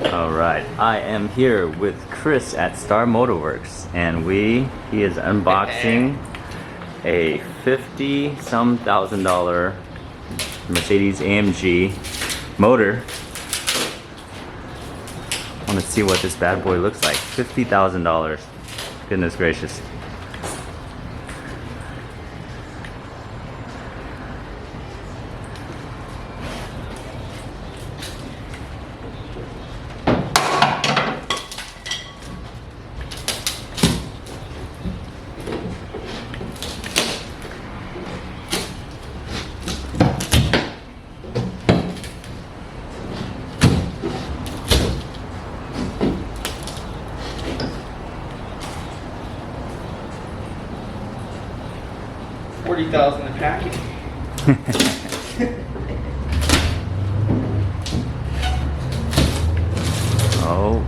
Alright, I am here with Chris at Star Motorworks, and he is unboxing a 50-some thousand dollar Mercedes AMG motor. I want to see what this bad boy looks like. $50,000. Goodness gracious. $40,000 a package. Oh,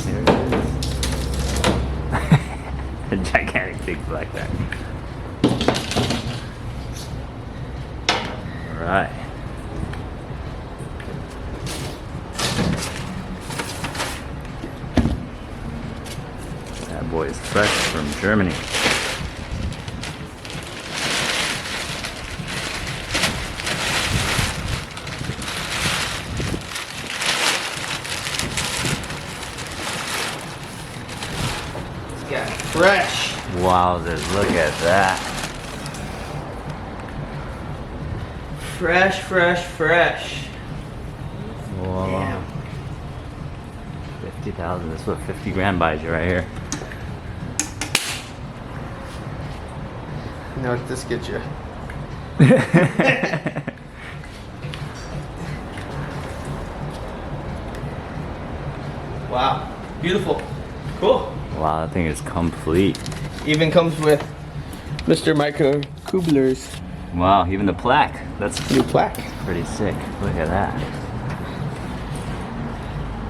there it is. A gigantic big black bag. Alright. That boy is fresh from Germany. Yeah, fresh. Wowzers, look at that. Fresh. Whoa. Damn. 50,000, that's what 50 grand buys you right here. You know what this gets you? Wow. Beautiful. Cool. Wow, that thing is complete. Even comes with Mr. Micro Kubler's Wow, even the plaque. That's new plaque. pretty sick. Look at that.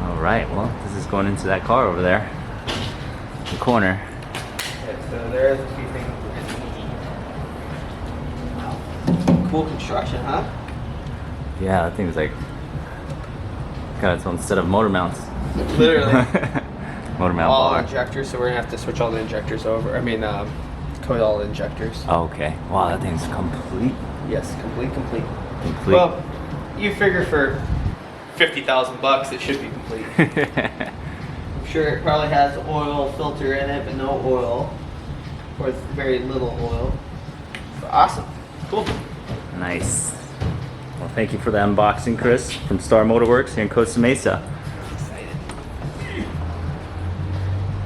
Alright, well, this is going into that car over there. The corner. Yeah, so there's a few things we're gonna need. Wow. Cool construction, huh? Yeah, that thing's like got its own set of motor mounts. Literally. Motor mount All bar. injectors, so we're gonna have to switch all the injectors over. I mean, coil injectors. Oh, okay. Wow, that thing's complete. Yes, complete. Complete. Well, you figure for $50,000 it should be complete. I'm sure it probably has oil filter in it, but no oil, or very little oil. But awesome, cool. Nice. Well, thank you for the unboxing, Chris, from Star Motorworks here in Costa Mesa.